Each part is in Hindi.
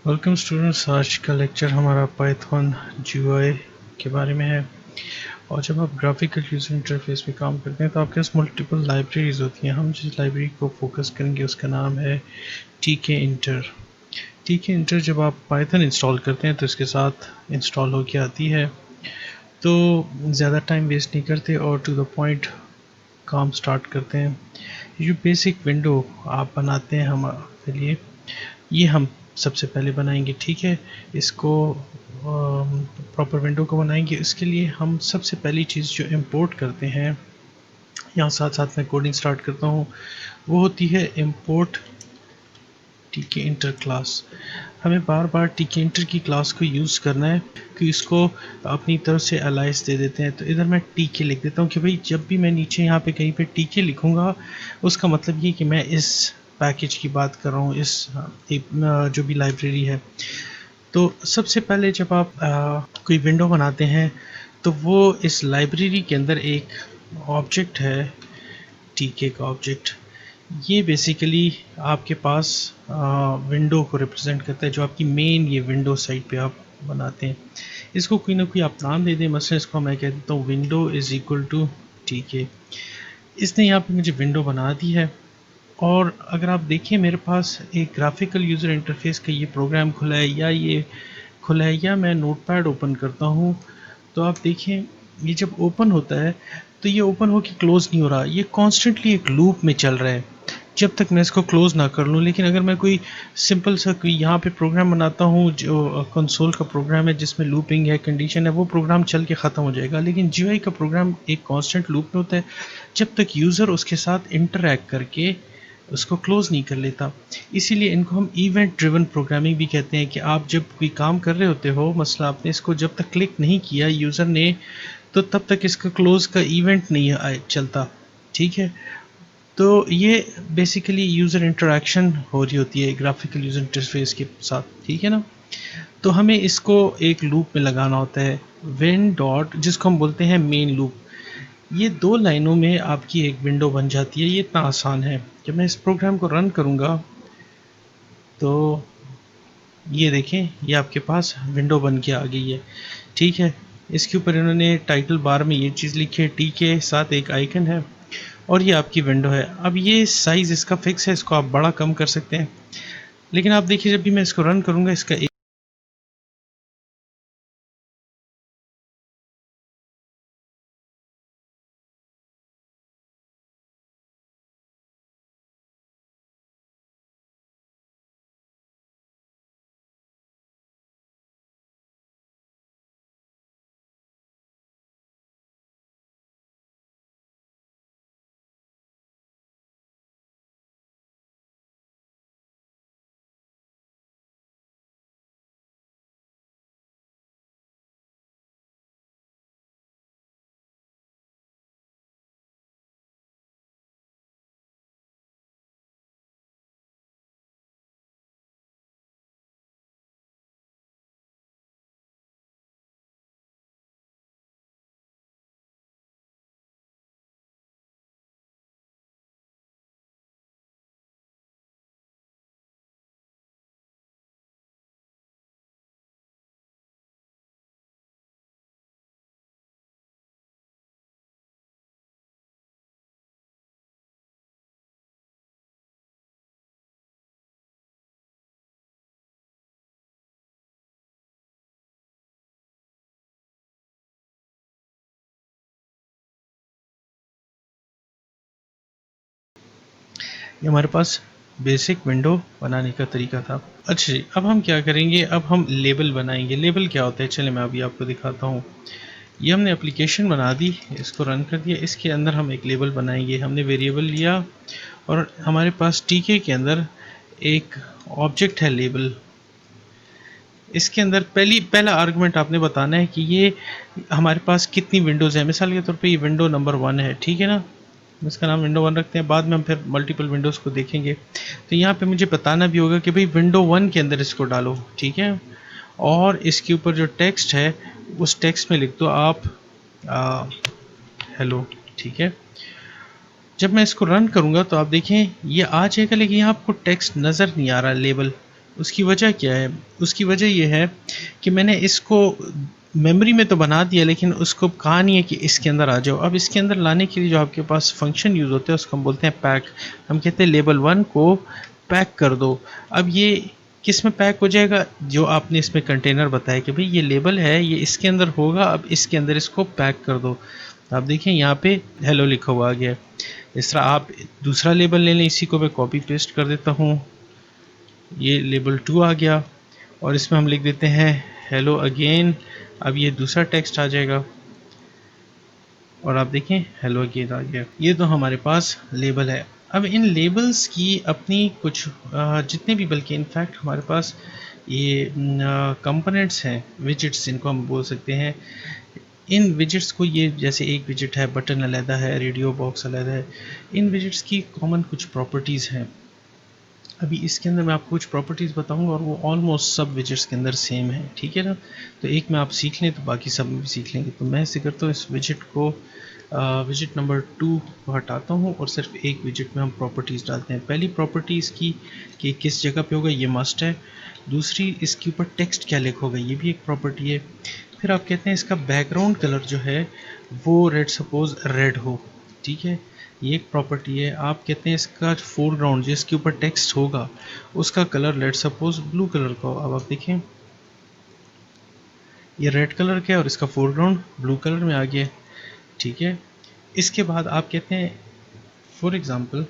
Welcome students. आज का लेक्चर हमारा पाइथन जीयूआई के बारे में है। और जब आप ग्राफिकल यूजर इंटरफेस पे काम करते हैं तो आपके पास मल्टीपल लाइब्रेरीज होती हैं। हम जिस लाइब्रेरी को फोकस करेंगे उसका नाम है टीके इंटर। टीके इंटर जब आप पाइथन इंस्टॉल करते हैं तो इसके साथ इंस्टॉल होके आती है। तो ज़्यादा टाइम वेस्ट नहीं करते और टू द पॉइंट काम स्टार्ट करते हैं। ये बेसिक विंडो आप बनाते हैं हमारे लिए, ये हम सबसे पहले बनाएंगे। ठीक है, इसको प्रॉपर विंडो को बनाएंगे। इसके लिए हम सबसे पहली चीज़ जो इंपोर्ट करते हैं, यहाँ साथ साथ मैं कोडिंग स्टार्ट करता हूँ, वो होती है इंपोर्ट टीके इंटर क्लास। हमें बार बार टीके इंटर की क्लास को यूज़ करना है कि इसको अपनी तरफ से अलाइस दे देते हैं। तो इधर मैं टीके लिख देता हूँ कि भाई जब भी मैं नीचे यहाँ पे कहीं पे टीके लिखूँगा उसका मतलब ये कि मैं इस पैकेज की बात कर रहा हूँ, इस जो भी लाइब्रेरी है। तो सबसे पहले जब आप कोई विंडो बनाते हैं तो वो इस लाइब्रेरी के अंदर एक ऑब्जेक्ट है, टीके का ऑब्जेक्ट। ये बेसिकली आपके पास विंडो को रिप्रेजेंट करता है, जो आपकी मेन ये विंडो साइट पे आप बनाते हैं। इसको कोई ना कोई आप नाम दे दें। मसलन इसको मैं कह देता हूँ विंडो इज इक्वल टू टीके। इसने यहाँ पे मुझे विंडो बना दी है। और अगर आप देखिए मेरे पास एक ग्राफिकल यूज़र इंटरफेस का ये प्रोग्राम खुला है, या ये खुला है, या मैं नोटपैड ओपन करता हूँ, तो आप देखें ये जब ओपन होता है तो ये ओपन होकर क्लोज़ नहीं हो रहा, ये कॉन्स्टेंटली एक लूप में चल रहा है जब तक मैं इसको क्लोज़ ना कर लूँ। लेकिन अगर मैं कोई सिंपल सा कोई यहाँ पे प्रोग्राम बनाता हूँ जो कंसोल का प्रोग्राम है जिसमें लूपिंग है, कंडीशन है, वो प्रोग्राम चल के ख़त्म हो जाएगा। लेकिन जीयूआई का प्रोग्राम एक कांस्टेंट लूप में होता है जब तक यूज़र उसके साथ इंटरैक्ट करके उसको क्लोज़ नहीं कर लेता। इसीलिए इनको हम इवेंट ड्रिवन प्रोग्रामिंग भी कहते हैं कि आप जब कोई काम कर रहे होते हो, मसला आपने इसको जब तक क्लिक नहीं किया यूज़र ने, तो तब तक इसका क्लोज़ का इवेंट नहीं चलता। ठीक है, तो ये बेसिकली यूज़र इंटरेक्शन हो रही होती है ग्राफिकल यूज़र इंटरफेस के साथ। ठीक है ना। तो हमें इसको एक लूप में लगाना होता है, व्हेन डॉट, जिसको हम बोलते हैं मेन लूप। ये 2 लाइनों में आपकी एक विंडो बन जाती है। ये इतना आसान है। जब मैं इस प्रोग्राम को रन करूँगा तो ये देखें, ये आपके पास विंडो बन के आ गई है। ठीक है, इसके ऊपर इन्होंने टाइटल बार में ये चीज़ लिखी है, टी के साथ एक आइकन है, और ये आपकी विंडो है। अब ये साइज़ इसका फिक्स है, इसको आप बड़ा कम कर सकते हैं। लेकिन आप देखिए जब भी मैं इसको रन करूँगा इसका ये हमारे पास बेसिक विंडो बनाने का तरीका था। अच्छा जी, अब हम क्या करेंगे, अब हम लेबल बनाएंगे। लेबल क्या होता है, चलिए मैं अभी आपको दिखाता हूँ। ये हमने एप्लीकेशन बना दी, इसको रन कर दिया। इसके अंदर हम एक लेबल बनाएंगे। हमने वेरिएबल लिया और हमारे पास टीके के अंदर एक ऑब्जेक्ट है लेबल। इसके अंदर पहला आर्गुमेंट आपने बताना है कि ये हमारे पास कितनी विंडोज़ है। मिसाल के तौर पे ये विंडो नंबर 1 है। ठीक है ना, इसका नाम विंडो 1 रखते हैं, बाद में हम फिर मल्टीपल विंडोज़ को देखेंगे। तो यहाँ पे मुझे बताना भी होगा कि भाई विंडो 1 के अंदर इसको डालो। ठीक है, और इसके ऊपर जो टेक्स्ट है उस टेक्स्ट में लिख दो आप हेलो। ठीक है, जब मैं इसको रन करूँगा तो आप देखें ये आ जाएगा, लेकिन यहाँ आपको टेक्स्ट नज़र नहीं आ रहा लेबल। उसकी वजह क्या है? उसकी वजह ये है कि मैंने इसको मेमोरी में तो बना दिया, लेकिन उसको कहा नहीं है कि इसके अंदर आ जाओ। अब इसके अंदर लाने के लिए जो आपके पास फंक्शन यूज़ होता है उसको हम बोलते हैं पैक। हम कहते हैं लेबल 1 को पैक कर दो। अब ये किस में पैक हो जाएगा? जो आपने इसमें कंटेनर बताया कि भाई ये लेबल है, ये इसके अंदर होगा, अब इसके अंदर इसको पैक कर दो। आप देखें यहाँ पे हेलो लिखा हुआ आ गया। इस तरह आप दूसरा लेबल ले लें, इसी को मैं कॉपी पेस्ट कर देता हूँ। ये लेबल 2 आ गया और इसमें हम लिख देते हैं हेलो अगेन। अब ये दूसरा टेक्स्ट आ जाएगा और आप देखें हेलो अगेन आ गया। ये तो हमारे पास लेबल है। अब इन लेबल्स की अपनी कुछ जितने भी, बल्कि इनफैक्ट हमारे पास ये कंपोनेंट्स हैं, विजिट्स जिनको हम बोल सकते हैं। इन विजिट्स को, ये जैसे एक विजिट है, बटन अलहदा है, रेडियो बॉक्स अलहदा है, इन विजिट्स की कॉमन कुछ प्रॉपर्टीज़ हैं। अभी इसके अंदर मैं आपको कुछ प्रॉपर्टीज़ बताऊंगा और वो ऑलमोस्ट सब विजिट्स के अंदर सेम है, ठीक है ना। तो एक में आप सीख लें तो बाकी सब में भी सीख लेंगे। तो मैं ऐसे करता हूँ, इस विजिट को विजिट नंबर 2 को हटाता हूँ और सिर्फ एक विजिट में हम प्रॉपर्टीज़ डालते हैं। पहली प्रॉपर्टी इसकी कि किस जगह पे होगा, ये मस्ट है। दूसरी, इसके ऊपर टेक्स्ट क्या लिखोगा, ये भी एक प्रॉपर्टी है। फिर आप कहते हैं इसका बैकग्राउंड कलर जो है वो रेड, सपोज रेड हो, ठीक है, ये एक प्रॉपर्टी है। आप कहते हैं इसका फोरग्राउंड जिसके ऊपर टेक्स्ट होगा उसका colour let suppose blue colour का हो। अब आप देखें ये रेड कलर का है और इसका फोरग्राउंड ब्लू कलर में आ गया, ठीक है। इसके बाद आप कहते हैं फॉर एग्ज़ाम्पल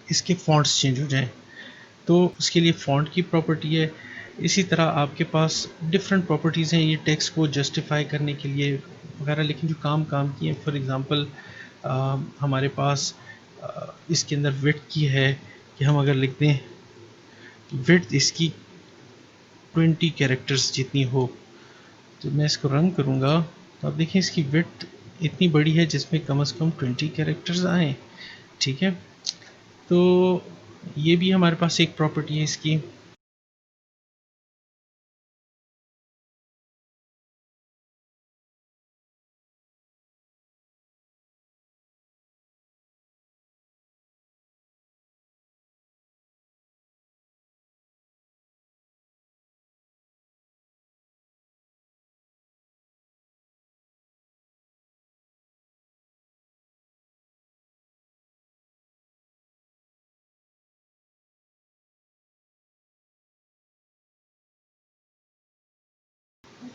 इसके फॉन्ट्स चेंज हो जाएं, तो उसके लिए फ़ॉन्ट की प्रॉपर्टी है। इसी तरह आपके पास डिफरेंट प्रॉपर्टीज़ हैं ये टेक्स्ट को जस्टिफाई करने के लिए वगैरह, लेकिन जो काम की है, फॉर एग्ज़ाम्पल हमारे पास इसके अंदर विड्थ की है कि हम अगर लिख दें विड्थ इसकी 20 कैरेक्टर्स जितनी हो, तो मैं इसको रन करूँगा तो आप देखिए इसकी विड्थ इतनी बड़ी है जिसमें कम से कम 20 कैरेक्टर्स आए, ठीक है। तो ये भी हमारे पास एक प्रॉपर्टी है इसकी।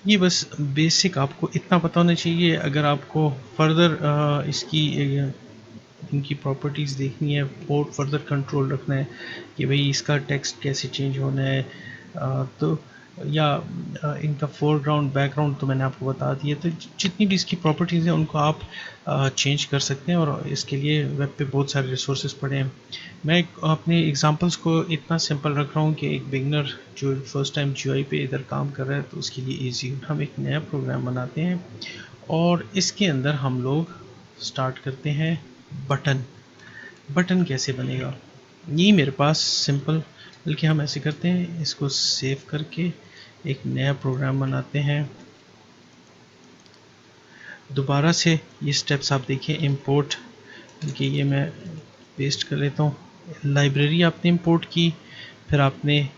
ये बस बेसिक आपको इतना पता होना चाहिए। अगर आपको फर्दर इसकी इनकी प्रॉपर्टीज़ देखनी है और फर्दर कंट्रोल रखना है कि भाई इसका टेक्स्ट कैसे चेंज होना है, तो या इनका फोरग्राउंड बैकग्राउंड तो मैंने आपको बता दिया। तो जितनी भी इसकी प्रॉपर्टीज़ हैं उनको आप चेंज कर सकते हैं और इसके लिए वेब पे बहुत सारे रिसोर्सेज पड़े हैं। मैं अपने एग्जांपल्स को इतना सिंपल रख रहा हूँ कि एक बिगनर जो फर्स्ट टाइम जीयूआई पे इधर काम कर रहा है तो उसके लिए ईजी। हम एक नया प्रोग्राम बनाते हैं और इसके अंदर हम लोग स्टार्ट करते हैं बटन। बटन कैसे बनेगा, ये मेरे पास सिंपल, बल्कि हम ऐसे करते हैं इसको सेव करके एक नया प्रोग्राम बनाते हैं। दोबारा से ये स्टेप्स आप देखिए, इंपोर्ट, बल्कि ये मैं पेस्ट कर लेता हूँ। लाइब्रेरी आपने इंपोर्ट की, फिर आपने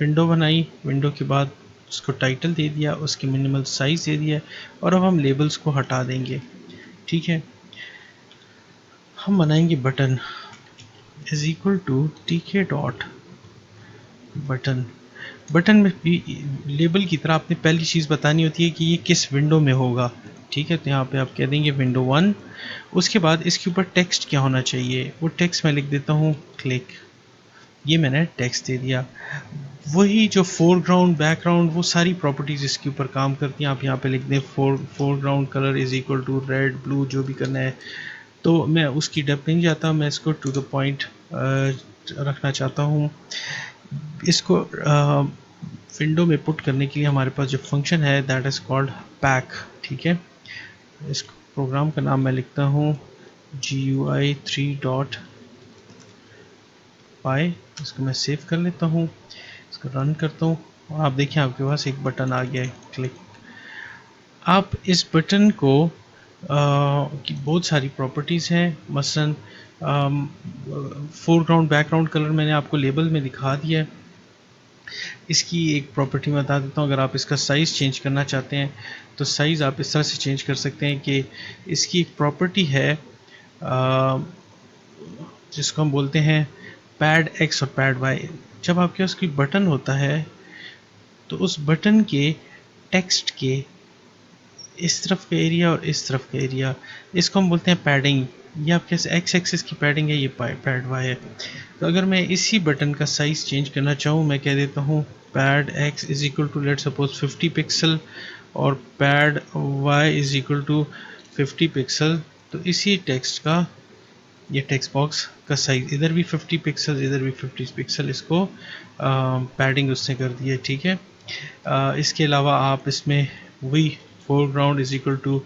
विंडो बनाई, विंडो के बाद उसको टाइटल दे दिया, उसकी मिनिमल साइज़ दे दिया और अब हम लेबल्स को हटा देंगे, ठीक है। हम बनाएंगे button is equal to T K dot button. Button में भी लेबल की तरह आपने पहली चीज़ बतानी होती है कि ये किस विंडो में होगा, ठीक है। तो यहाँ पे आप कह देंगे विंडो 1। उसके बाद इसके ऊपर टेक्स्ट क्या होना चाहिए, वो टेक्स्ट मैं लिख देता हूँ क्लिक। ये मैंने टेक्स्ट दे दिया। वही जो फोरग्राउंड बैकग्राउंड वो सारी प्रॉपर्टीज़ इसके ऊपर काम करती हैं। आप यहाँ पे लिख दें foreground colour is equal to red blue, जो भी करना है। तो मैं उसकी डेप्थ नहीं जाता, मैं इसको टू द पॉइंट रखना चाहता हूँ। इसको विंडो में पुट करने के लिए हमारे पास जो फंक्शन है दैट इज़ कॉल्ड पैक, ठीक है। इस प्रोग्राम का नाम मैं लिखता हूँ GUI3.py। इसको मैं सेव कर लेता हूँ, इसको रन करता हूँ और आप देखिए आपके पास एक बटन आ गया है क्लिक। आप इस बटन को की बहुत सारी प्रॉपर्टीज़ हैं, मसलन फोरग्राउंड बैकग्राउंड कलर मैंने आपको लेबल में दिखा दिया है। इसकी एक प्रॉपर्टी मैं बता देता हूँ। अगर आप इसका साइज़ चेंज करना चाहते हैं तो साइज़ आप इस तरह से चेंज कर सकते हैं कि इसकी एक प्रॉपर्टी है जिसको हम बोलते हैं पैड एक्स और पैड वाई। जब आपके पास कोई बटन होता है तो उस बटन के टेक्स्ट के इस तरफ का एरिया और इस तरफ का एरिया, इसको हम बोलते हैं पैडिंग। ये आपके एक्स एक्सिस की पैडिंग है, ये पैड वाई है। तो अगर मैं इसी बटन का साइज़ चेंज करना चाहूँ, मैं कह देता हूँ pad x is equal to let suppose 50 pixel और pad y is equal to 50 pixel. तो इसी टेक्स्ट का, ये टेक्स्ट बॉक्स का साइज़ इधर भी 50 पिक्सल, इधर भी 50 पिक्सल, इसको पैडिंग उसने कर दी है। ठीक है। इसके अलावा आप इसमें वही foreground is equal to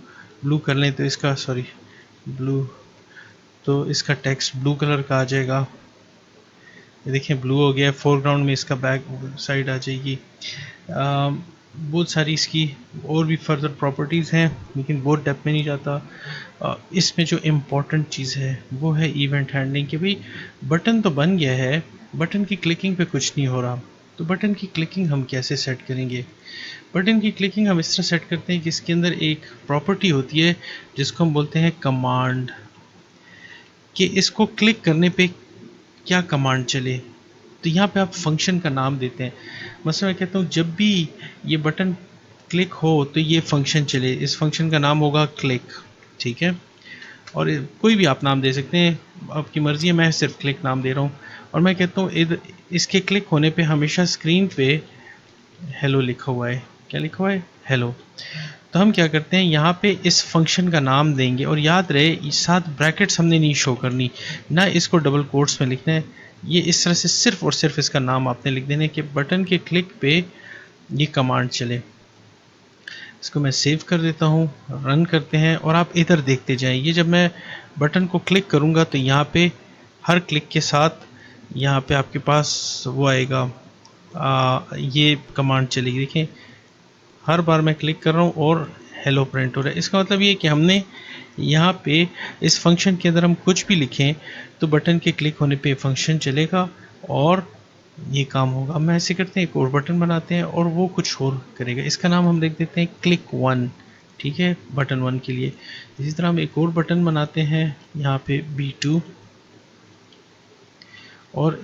blue कर लें तो इसका, सॉरी ब्लू, तो इसका टेक्स्ट ब्लू कलर का आ जाएगा। ये देखें ब्लू हो गया। फोरग्राउंड में इसका बैक साइड आ जाएगी। बहुत सारी इसकी और भी फर्दर प्रॉपर्टीज़ हैं, लेकिन बहुत डेप्थ में नहीं जाता। इसमें जो इम्पोर्टेंट चीज़ है वो है इवेंट हैंडलिंग। कि भाई बटन तो बन गया है, बटन की क्लिकिंग पे कुछ नहीं हो रहा, तो बटन की क्लिकिंग हम कैसे सेट करेंगे? बटन की क्लिकिंग हम इस तरह सेट करते हैं कि इसके अंदर एक प्रॉपर्टी होती है जिसको हम बोलते हैं कमांड, कि इसको क्लिक करने पे क्या कमांड चले। तो यहाँ पे आप फंक्शन का नाम देते हैं। मतलब मैं कहता हूँ जब भी ये बटन क्लिक हो तो ये फंक्शन चले, इस फंक्शन का नाम होगा क्लिक। ठीक है। और कोई भी आप नाम दे सकते हैं, आपकी मर्ज़ी है, मैं सिर्फ क्लिक नाम दे रहा हूँ। और मैं कहता हूँ इसके क्लिक होने पे हमेशा स्क्रीन पे हेलो लिखा हुआ है। क्या लिखा हुआ है? हेलो। तो हम क्या करते हैं, यहाँ पे इस फंक्शन का नाम देंगे, और याद रहे साथ ब्रैकेट्स हमने नहीं शो करनी, ना इसको डबल कोट्स में लिखना है। ये इस तरह से सिर्फ और सिर्फ इसका नाम आपने लिख देना है कि बटन के क्लिक पे ये कमांड चले। इसको मैं सेव कर देता हूँ, रन करते हैं, और आप इधर देखते जाएं। ये जब मैं बटन को क्लिक करूँगा तो यहाँ पे हर क्लिक के साथ यहाँ पे आपके पास वो आएगा, ये कमांड चलेगी। देखें हर बार मैं क्लिक कर रहा हूँ और हेलो प्रिंट हो रहा है। इसका मतलब ये कि हमने यहाँ पे इस फंक्शन के अंदर हम कुछ भी लिखें तो बटन के क्लिक होने पे फंक्शन चलेगा और ये काम होगा। हम ऐसे करते हैं, एक और बटन बनाते हैं और वो कुछ और करेगा। इसका नाम हम देख देते हैं क्लिक वन। ठीक है, बटन वन के लिए। इसी तरह हम एक और बटन बनाते हैं यहाँ पे B2, और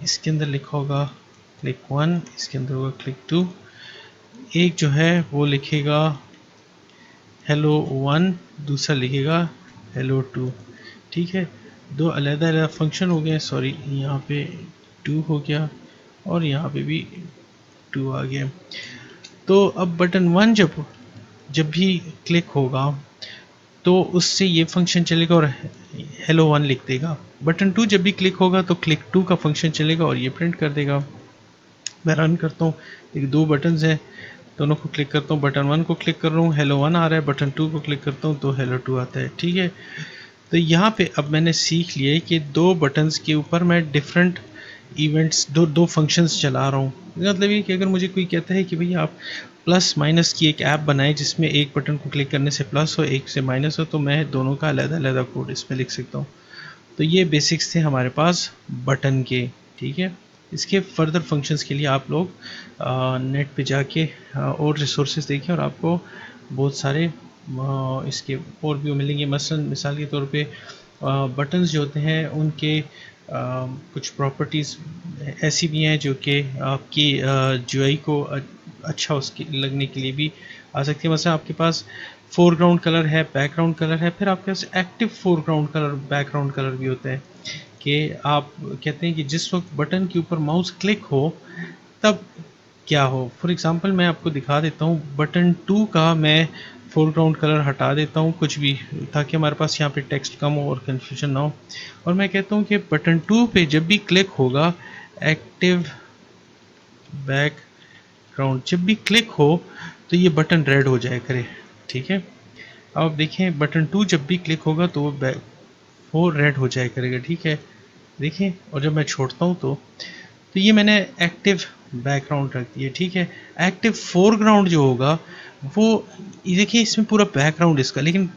इसके अंदर लिखा होगा क्लिक वन, इसके अंदर होगा क्लिक टू। एक जो है वो लिखेगा हेलो वन, दूसरा लिखेगा हेलो टू। ठीक है, दो अलग अलग फंक्शन हो गए। सॉरी, यहाँ पे टू हो गया और यहाँ पे भी टू आ गया। तो अब बटन वन जब भी क्लिक होगा तो उससे ये फंक्शन चलेगा और हेलो वन लिख देगा। बटन टू जब भी क्लिक होगा तो क्लिक टू का फंक्शन चलेगा और ये प्रिंट कर देगा। मैं रन करता हूँ, एक दो बटन्स हैं, दोनों को क्लिक करता हूँ। बटन वन को क्लिक कर रहा हूँ, हेलो वन आ रहा है। बटन टू को क्लिक करता हूँ तो हेलो टू आता है। ठीक है, तो यहाँ पे अब मैंने सीख लिया है कि दो बटन्स के ऊपर मैं डिफरेंट इवेंट्स, दो फंक्शंस चला रहा हूँ। मतलब ये कि अगर मुझे कोई कहता है कि भैया आप प्लस माइनस की एक ऐप बनाए जिसमें एक बटन को क्लिक करने से प्लस हो, एक से माइनस हो, तो मैं दोनों का अलग अलग कोड इसमें लिख सकता हूँ। तो ये बेसिक्स थे हमारे पास बटन के। ठीक है, इसके फर्दर फंक्शंस के लिए आप लोग नेट पे जाके और रिसोर्सेज देखें और आपको बहुत सारे इसके और भी मिलेंगे। मसलन मिसाल के तौर पे बटन्स जो होते हैं उनके कुछ प्रॉपर्टीज़ ऐसी भी हैं जो कि आपकी जीयूआई को अच्छा उसके लगने के लिए भी आ सकती है। मतलब आपके पास फोरग्राउंड कलर है, बैकग्राउंड कलर है, फिर आपके पास active foreground colour, background colour भी होता है। कि आप कहते हैं कि जिस वक्त बटन के ऊपर माउस क्लिक हो तब क्या हो। फॉर एग्ज़ाम्पल मैं आपको दिखा देता हूँ, बटन टू का मैं फोरग्राउंड कलर हटा देता हूँ कुछ भी, ताकि हमारे पास यहाँ पे टेक्स्ट कम हो और कन्फ्यूजन ना हो। और मैं कहता हूँ कि बटन टू पे जब भी क्लिक होगा, एक्टिव बैकग्राउंड जब भी क्लिक हो तो ये बटन रेड हो जाए करे। ठीक है, अब आप देखें बटन टू जब भी क्लिक होगा तो वो रेड हो जाए करेगा। ठीक है, देखिए, और जब मैं छोड़ता हूँ तो ये मैंने एक्टिव बैकग्राउंड रख दिया। ठीक है, एक्टिव फोरग्राउंड जो होगा वो, देखिए इसमें पूरा बैकग्राउंड इसका, लेकिन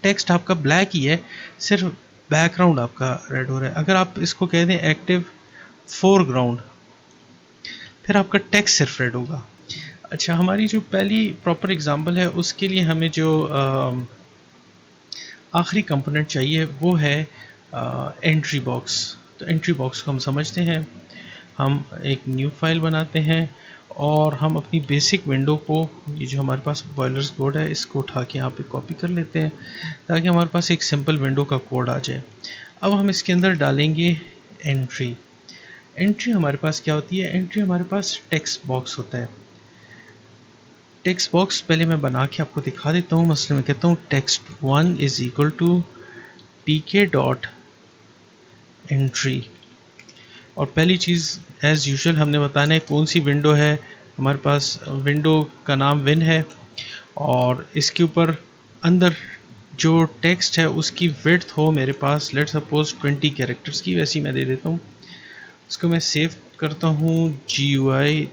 टेक्स्ट आपका ब्लैक ही है, सिर्फ बैकग्राउंड आपका रेड हो रहा है। अगर आप इसको कह दें एक्टिव फोरग्राउंड, फिर आपका टेक्स्ट सिर्फ रेड होगा। अच्छा, हमारी जो पहली प्रॉपर एग्जांपल है उसके लिए हमें जो आखिरी कंपोनेंट चाहिए वो है एंट्री बॉक्स। तो एंट्री बॉक्स को हम समझते हैं। हम एक न्यू फाइल बनाते हैं और हम अपनी बेसिक विंडो को, ये जो हमारे पास बॉयलर्स कोड है, इसको उठा के यहाँ पे कॉपी कर लेते हैं ताकि हमारे पास एक सिंपल विंडो का कोड आ जाए। अब हम इसके अंदर डालेंगे एंट्री। एंट्री हमारे पास क्या होती है? एंट्री हमारे पास टेक्स्ट बॉक्स होता है। टेक्स्ट बॉक्स पहले मैं बना के आपको दिखा देता हूँ। मसले में कहता हूँ text 1 is equal to pk dot entry. और पहली चीज़ एज़ यूजुअल हमने बताना है कौन सी विंडो है। हमारे पास विंडो का नाम विन है और इसके ऊपर अंदर जो टेक्स्ट है उसकी विड्थ हो मेरे पास लेट सपोज 20 कैरेक्टर्स की, वैसी मैं दे देता हूँ। इसको मैं सेव करता हूँ GUI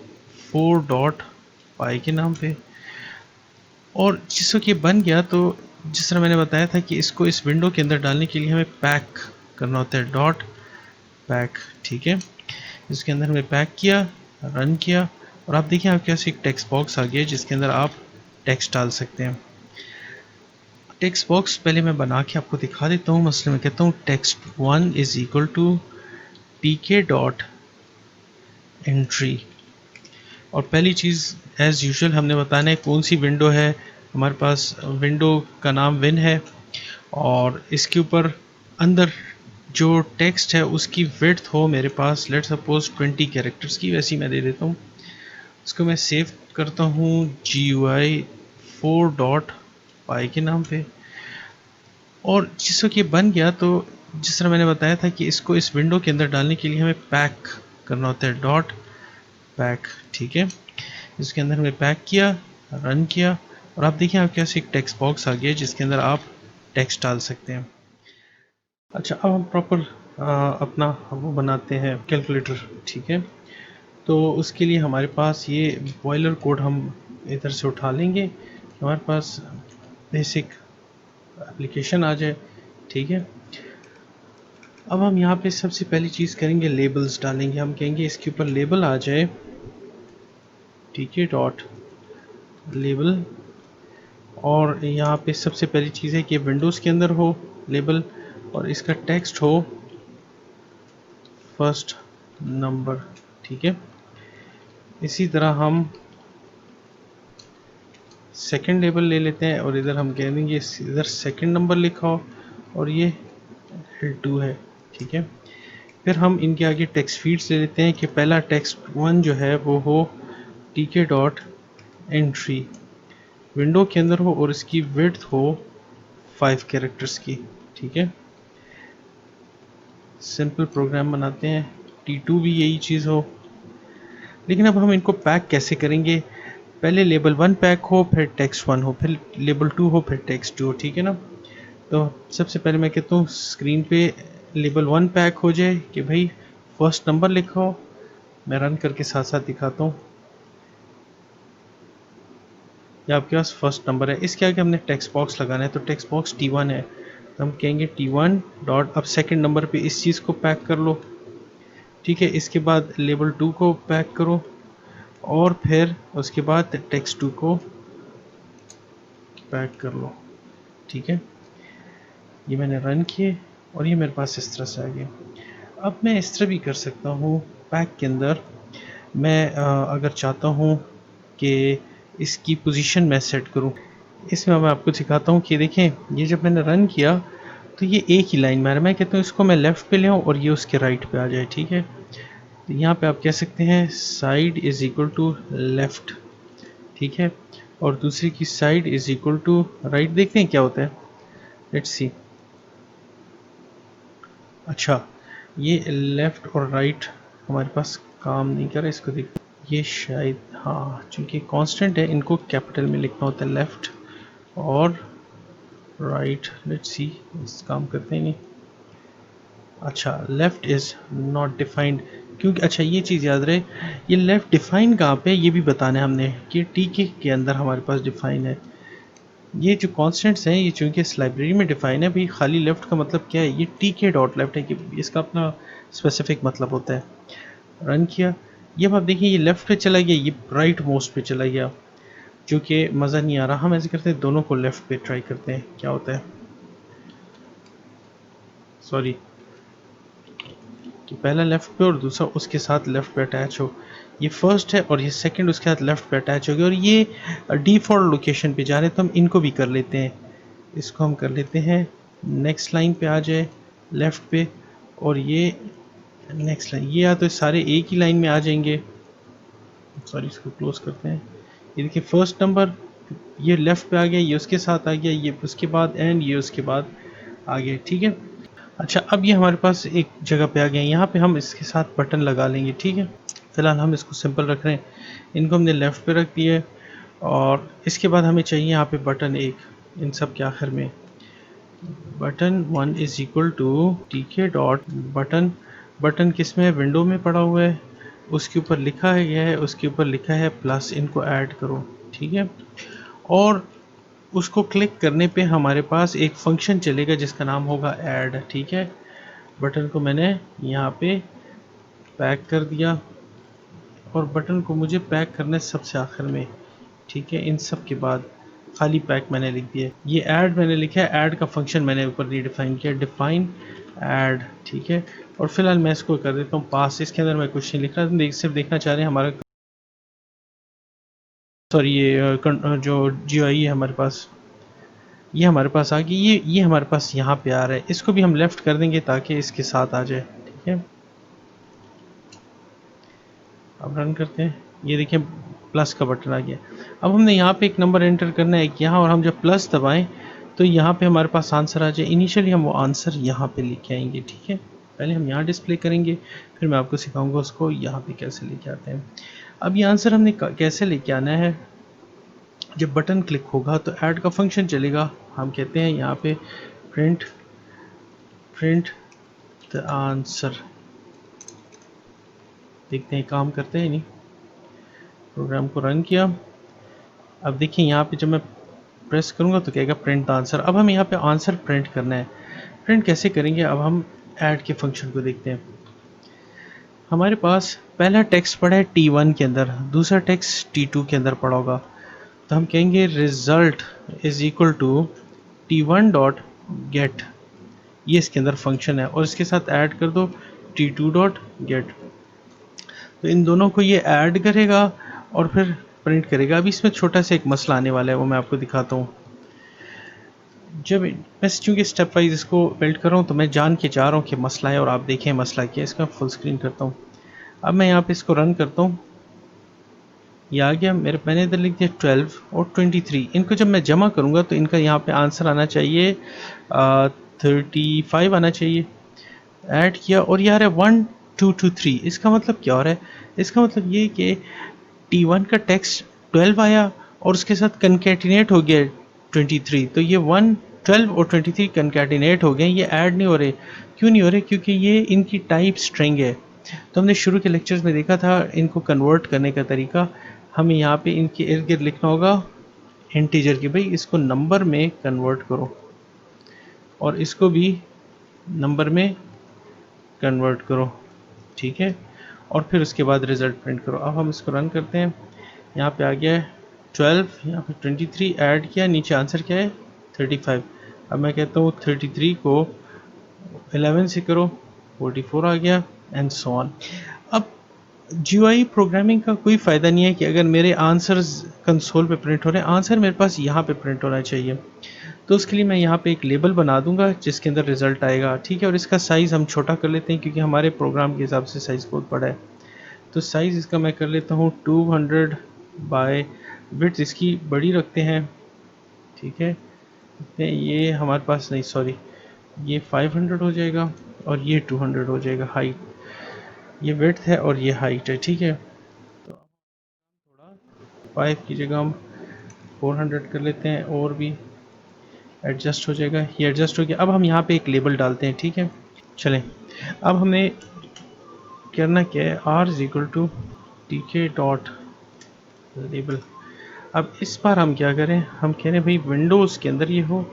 4.py के नाम पे। और जिस वक्त ये बन गया तो जिस तरह मैंने बताया था कि इसको इस विंडो के अंदर डालने के लिए हमें पैक करना होता है, डॉट पैक। ठीक है, इसके अंदर हमने पैक किया, रन किया और आप देखिए आपके पास एक टेक्स्ट बॉक्स आ गया जिसके अंदर आप टेक्स्ट डाल सकते हैं। टेक्स्ट बॉक्स पहले मैं बना के आपको दिखा देता हूँ। मसले में कहता हूँ text 1 is equal to pk dot entry. और पहली चीज़ एज़ यूजुअल हमने बताना है कौन सी विंडो है। हमारे पास विंडो का नाम विन है और इसके ऊपर अंदर जो टेक्स्ट है उसकी विड्थ हो मेरे पास लेट सपोज 20 कैरेक्टर्स की, वैसी मैं दे देता हूँ। इसको मैं सेव करता हूँ GUI 4.py के नाम पे। और जिस वक्त ये बन गया तो जिस तरह मैंने बताया था कि इसको इस विंडो के अंदर डालने के लिए हमें पैक करना होता है, डॉट पैक। ठीक है, इसके अंदर हमने पैक किया, रन किया और आप देखिए आपके पास एक टेक्स्ट बॉक्स आ गया जिसके अंदर आप टेक्स्ट डाल सकते हैं। अच्छा, अब हम प्रॉपर अपना वो बनाते हैं कैलकुलेटर। ठीक है, तो उसके लिए हमारे पास ये बॉयलर कोड हम इधर से उठा लेंगे, हमारे पास बेसिक एप्लीकेशन आ जाए। ठीक है, अब हम यहाँ पे सबसे पहली चीज़ करेंगे लेबल्स डालेंगे। हम कहेंगे इसके ऊपर लेबल आ जाए pk डॉट लेबल। और यहाँ पे सबसे पहली चीज़ है कि विंडोज़ के अंदर हो लेबल और इसका टेक्स्ट हो फर्स्ट नंबर। ठीक है, इसी तरह हम सेकंड लेबल ले लेते हैं और इधर हम कह देंगे इधर सेकंड नंबर लिखा हो और ये L2 है। ठीक है, फिर हम इनके आगे टेक्स्ट फीड्स ले लेते हैं कि पहला टेक्स्ट 1 जो है वो हो tk डॉट एंट्री, विंडो के अंदर हो और इसकी विड्थ हो 5 कैरेक्टर्स की। ठीक है, सिंपल प्रोग्राम बनाते हैं, T2 भी यही चीज़ हो। लेकिन अब हम इनको पैक कैसे करेंगे? पहले लेबल 1 पैक हो, फिर टेक्स्ट 1 हो, फिर लेबल 2 हो, फिर टेक्स्ट 2 हो। ठीक है ना, तो सबसे पहले मैं कहता हूँ स्क्रीन पे लेबल 1 पैक हो जाए कि भाई फर्स्ट नंबर लिखा हो। मैं रन करके साथ साथ दिखाता हूँ। या आपके पास फर्स्ट नंबर है, इसके आगे हमने टेक्स्ट बॉक्स लगाना है तो टेक्स्ट बॉक्स T1 है तो हम कहेंगे T1 डॉट, अब सेकंड नंबर पे इस चीज़ को पैक कर लो। ठीक है, इसके बाद लेबल 2 को पैक करो और फिर उसके बाद टेक्स्ट 2 को पैक कर लो। ठीक है, ये मैंने रन किए और ये मेरे पास इस तरह से आ गया। अब मैं इस तरह भी कर सकता हूँ पैक के अंदर। मैं अगर चाहता हूँ कि इसकी पोजीशन मैं सेट करूँ, इसमें मैं आपको सिखाता हूँ कि देखें ये जब मैंने रन किया तो ये एक ही लाइन में आ रहा है। मैं कहता हूँ इसको मैं लेफ़्ट पे ले आऊँ और ये उसके राइट पे आ जाए। ठीक है, तो यहाँ पे आप कह सकते हैं side is equal to left. ठीक है, और दूसरी की side is equal to right. देखते हैं क्या होता है, लेट्स सी। अच्छा, ये लेफ़्ट और राइट हमारे पास काम नहीं कर रहा, इसको देख। ये शायद हाँ, चूँकि कांस्टेंट है इनको कैपिटल में लिखना होता है, लेफ़्ट और राइट। लेट्स सी, इस काम करते हैं नहीं। अच्छा, लेफ़्ट इज़ नॉट डिफाइंड, क्योंकि अच्छा ये चीज़ याद रहे, ये लेफ़्ट डिफाइन कहाँ पे ये भी बताना है हमने कि टी के अंदर हमारे पास डिफाइन है। ये जो कॉन्स्टेंट्स हैं ये चूँकि इस लाइब्रेरी में डिफाइन है, भाई खाली लेफ़्ट का मतलब क्या है, ये टी के डॉट लेफ़्ट है कि इसका अपना स्पेसिफिक मतलब होता है। रन किया, ये अब आप देखिए ये लेफ़्ट पे चला गया, ये राइट मोस्ट पे चला गया, जो कि मज़ा नहीं आ रहा। हम ऐसे करते हैं दोनों को लेफ़्ट पे ट्राई करते हैं, क्या होता है। सॉरी, कि पहला लेफ़्ट पे और दूसरा उसके साथ लेफ़्ट पे अटैच हो। ये फर्स्ट है और ये सेकंड उसके साथ लेफ़्ट पे अटैच हो गया, और ये डिफ़ॉल्ट लोकेशन पे जा रहे हैं, तो हम इनको भी कर लेते हैं। इसको हम कर लेते हैं नेक्स्ट लाइन पे आ जाए लेफ़्ट पे, और ये नेक्स्ट लाइन, ये या तो सारे एक ही लाइन में आ जाएंगे। सॉरी, इसको क्लोज करते हैं। ये देखिए फर्स्ट नंबर ये लेफ़्ट पे आ गया, ये उसके साथ आ गया, ये उसके बाद एंड ये उसके बाद आ गया, ठीक है। अच्छा, अब ये हमारे पास एक जगह पे आ गया, यहाँ पे हम इसके साथ बटन लगा लेंगे, ठीक है। फ़िलहाल हम इसको सिंपल रख रहे हैं, इनको हमने लेफ़्ट पे रख दिया है, और इसके बाद हमें चाहिए यहाँ पे बटन एक, इन सब के आखिर में बटन 1 इज़ इक्वल टू टीके डॉट बटन। बटन किस में है, विंडो में पड़ा हुआ है, उसके ऊपर लिखा है गया है, उसके ऊपर लिखा है प्लस, इनको ऐड करो, ठीक है। और उसको क्लिक करने पे हमारे पास एक फंक्शन चलेगा जिसका नाम होगा ऐड, ठीक है। बटन को मैंने यहाँ पे पैक कर दिया, और बटन को मुझे पैक करना है सबसे आखिर में, ठीक है। इन सब के बाद खाली पैक मैंने लिख दिया, ये ऐड मैंने लिखा है, ऐड का फंक्शन मैंने ऊपर रीडिफाइन किया, डिफाइन ऐड, ठीक है। और फिलहाल मैं इसको कर देता हूँ पास, इसके अंदर मैं कुछ नहीं लिख रहा, सिर्फ देखना चाह रहे हैं हमारा, सॉरी ये जो GUI है हमारे पास, ये हमारे पास आ गई, ये हमारे पास यहाँ पे आ रहा है, इसको भी हम लेफ़्ट कर देंगे ताकि इसके साथ आ जाए, ठीक है। अब रन करते हैं, ये देखिए प्लस का बटन आ गया। अब हमने यहाँ पे एक नंबर एंटर करना है यहाँ, और हम जब प्लस दबाएं तो यहाँ पे हमारे पास आंसर आ जाए। इनिशियली हम वो आंसर यहाँ पे लेके आएंगे, ठीक है। पहले हम यहाँ डिस्प्ले करेंगे, फिर मैं आपको सिखाऊंगा उसको यहाँ पे कैसे लेके आते हैं। अब ये आंसर हमने कैसे लेके आना है, जब बटन क्लिक होगा तो ऐड का फंक्शन चलेगा, हम कहते हैं यहाँ पे प्रिंट द आंसर। देखते हैं काम करते हैं नहीं। प्रोग्राम को रन किया, अब देखिए यहाँ पे जब मैं प्रेस करूँगा तो कहेगा प्रिंट द आंसर। अब हम यहाँ पे आंसर प्रिंट करना है, प्रिंट कैसे करेंगे, अब हम ऐड के फंक्शन को देखते हैं। हमारे पास पहला टेक्स्ट पड़ा है T1 के अंदर, दूसरा टेक्स्ट T2 के अंदर पड़ा होगा, तो हम कहेंगे result is equal to T1 dot get, ये इसके अंदर फंक्शन है, और इसके साथ ऐड कर दो T2 डॉट गेट। तो इन दोनों को ये ऐड करेगा और फिर प्रिंट करेगा। अभी इसमें छोटा सा एक मसला आने वाला है, वो मैं आपको दिखाता हूँ। जब मैं चूँकि स्टेप वाइज इसको बिल्ड कर रहा हूँ, तो मैं जान के जा रहा हूँ कि मसला है, और आप देखें मसला क्या है। इसका फुल स्क्रीन करता हूँ। अब मैं यहाँ पे इसको रन करता हूँ, ये आ गया मेरे, मैंने इधर लिख दिया 12 और 23। इनको जब मैं जमा करूँगा तो इनका यहाँ पे आंसर आना चाहिए 35 आना चाहिए। ऐड किया और ये आ रहा है 1 2 2 3। इसका मतलब क्या हो रहा है, इसका मतलब ये कि T1 का टेक्स्ट 12 आया और उसके साथ कंकैटिनेट हो गया 23, तो ये 1 12 और 23 कंकैटिनेट हो गए, ये ऐड नहीं हो रहे। क्यों नहीं हो रहे, क्योंकि ये इनकी टाइप स्ट्रिंग है। तो हमने शुरू के लेक्चर्स में देखा था इनको कन्वर्ट करने का तरीका, हमें यहाँ पे इनके इर्द गिर्द लिखना होगा इंटीजर की, भाई इसको नंबर में कन्वर्ट करो और इसको भी नंबर में कन्वर्ट करो, ठीक है। और फिर उसके बाद रिज़ल्ट प्रिंट करो। अब हम इसको रन करते हैं, यहाँ पे आ गया है 12, यहाँ पे 23 ऐड किया, नीचे आंसर क्या है 35। अब मैं कहता हूँ 33 को 11 से करो, 44 आ गया, एंड सो ऑन। अब GUI प्रोग्रामिंग का कोई फ़ायदा नहीं है कि अगर मेरे आंसर्स कंसोल पे प्रिंट हो रहे हैं, आंसर मेरे पास यहाँ पे प्रिंट होना चाहिए। तो उसके लिए मैं यहाँ पे एक लेबल बना दूंगा जिसके अंदर रिज़ल्ट आएगा, ठीक है। और इसका साइज़ हम छोटा कर लेते हैं क्योंकि हमारे प्रोग्राम के हिसाब से साइज़ बहुत बड़ा है। तो साइज़ इसका मैं कर लेता हूँ 200 बाय, विड्थ इसकी बड़ी रखते हैं, ठीक है। ये हमारे पास नहीं, सॉरी, ये 500 हो जाएगा और ये 200 हो जाएगा। हाइट, ये विड्थ है और ये हाइट है, ठीक है। तो थोड़ा 5 की जगह हम 400 कर लेते हैं और भी एडजस्ट हो जाएगा, ये एडजस्ट हो गया। अब हम यहाँ पे एक लेबल डालते हैं, ठीक है। चलें, अब हमें करना क्या है, r इज इक्वल टू टीके डॉट लेबल। अब इस बार हम क्या करें, हम कह रहे हैं भाई विंडोज़ के अंदर ये हो,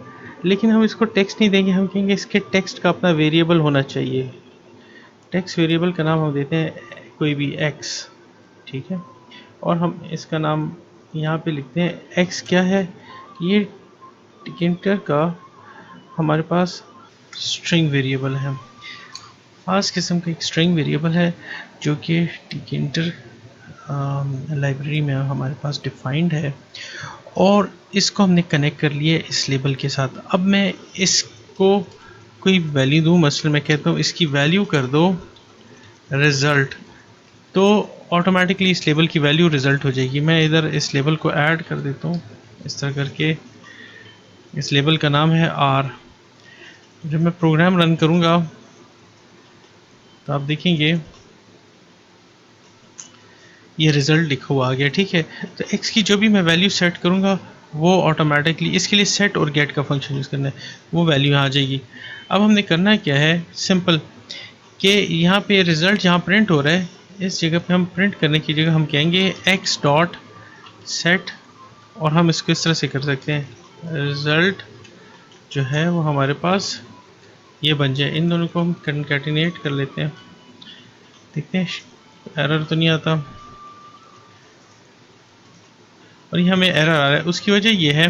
लेकिन हम इसको टेक्स्ट नहीं देंगे, हम कहेंगे इसके टेक्स्ट का अपना वेरिएबल होना चाहिए। टेक्स्ट वेरिएबल का नाम हम देते हैं कोई भी x, ठीक है। और हम इसका नाम यहाँ पे लिखते हैं। x क्या है, ये टिकेंटर का हमारे पास स्ट्रिंग वेरिएबल है, खास किस्म का एक स्ट्रिंग वेरिएबल है जो कि टिकेंटर लाइब्रेरी में हमारे पास डिफाइंड है, और इसको हमने कनेक्ट कर लिया इस लेबल के साथ। अब मैं इसको कोई वैल्यू दूँ, मसलन मैं कहता हूँ इसकी वैल्यू कर दो रिज़ल्ट, तो ऑटोमेटिकली इस लेबल की वैल्यू रिज़ल्ट हो जाएगी। मैं इधर इस लेबल को ऐड कर देता हूँ इस तरह करके। इस लेबल का नाम है r। जब मैं प्रोग्राम रन करूँगा तो आप देखेंगे ये रिज़ल्ट लिखा हुआ आ गया, ठीक है। तो x की जो भी मैं वैल्यू सेट करूँगा वो ऑटोमेटिकली, इसके लिए सेट और गेट का फंक्शन यूज़ करना है, वो वैल्यू यहाँ आ जाएगी। अब हमने करना क्या है, सिंपल, कि यहाँ पे रिज़ल्ट जहाँ प्रिंट हो रहा है इस जगह पे हम प्रिंट करने की जगह हम कहेंगे x डॉट सेट, और हम इसको इस तरह से कर सकते हैं रिज़ल्ट जो है वो हमारे पास ये बन जाए। इन दोनों को हम कंकैटिनेट कर लेते हैं, देखते हैं एरर तो नहीं आता। और ये हमें एरर आ रहा है, उसकी वजह ये है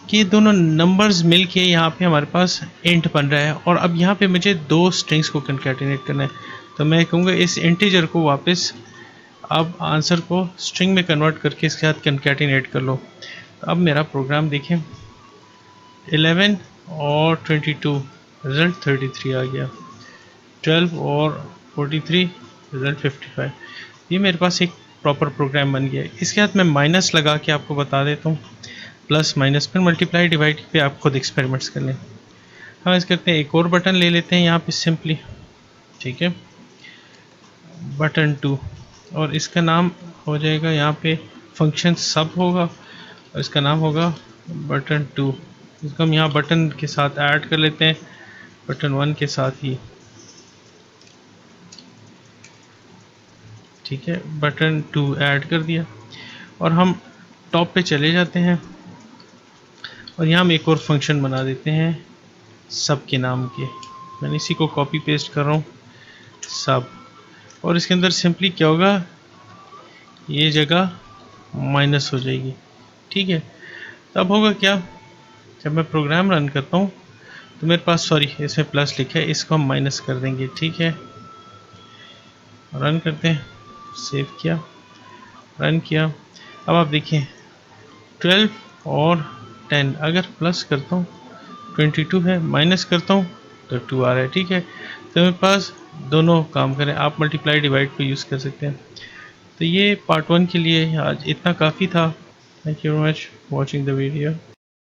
कि दोनों नंबर्स मिल के यहाँ पे हमारे पास इंट बन रहा है, और अब यहाँ पे मुझे दो स्ट्रिंग्स को कंकैटिनेट करना है। तो मैं कहूँगा इस इंटीजर को वापस अब आंसर को स्ट्रिंग में कन्वर्ट करके इसके साथ कंकैटिनेट कर लो। तो अब मेरा प्रोग्राम देखें, 11 और 22 रिज़ल्ट 33 आ गया, 12 और 43 रिज़ल्ट 55। ये मेरे पास एक प्रॉपर प्रोग्राम बन गया है। इसके साथ मैं माइनस लगा के आपको बता देता हूँ, प्लस माइनस, फिर मल्टीप्लाई डिवाइड पे आप खुद एक्सपेरिमेंट्स कर लें। हम इस करते हैं, एक और बटन ले लेते हैं यहाँ पे सिंपली, ठीक है, बटन 2, और इसका नाम हो जाएगा यहाँ पे फंक्शन सब होगा, और इसका नाम होगा बटन 2। इसको हम यहाँ बटन के साथ ऐड कर लेते हैं, बटन 1 के साथ ही, ठीक है, बटन 2 ऐड कर दिया। और हम टॉप पे चले जाते हैं, और यहाँ हम एक और फंक्शन बना देते हैं सब के नाम के। मैंने इसी को कॉपी पेस्ट कर रहा हूँ, सब, और इसके अंदर सिंपली क्या होगा, ये जगह माइनस हो जाएगी, ठीक है। तब होगा क्या, जब मैं प्रोग्राम रन करता हूँ तो मेरे पास, सॉरी इसमें प्लस लिखा है, इसको हम माइनस कर देंगे, ठीक है। रन करते हैं, सेव किया, रन किया। अब आप देखिए 12 और 10, अगर प्लस करता हूँ 22 है, माइनस करता हूँ तो 2 आ रहा है, ठीक है। तो मेरे पास दोनों काम करें, आप मल्टीप्लाई डिवाइड को यूज़ कर सकते हैं। तो ये पार्ट 1 के लिए आज इतना काफ़ी था। Thank you very much watching the video.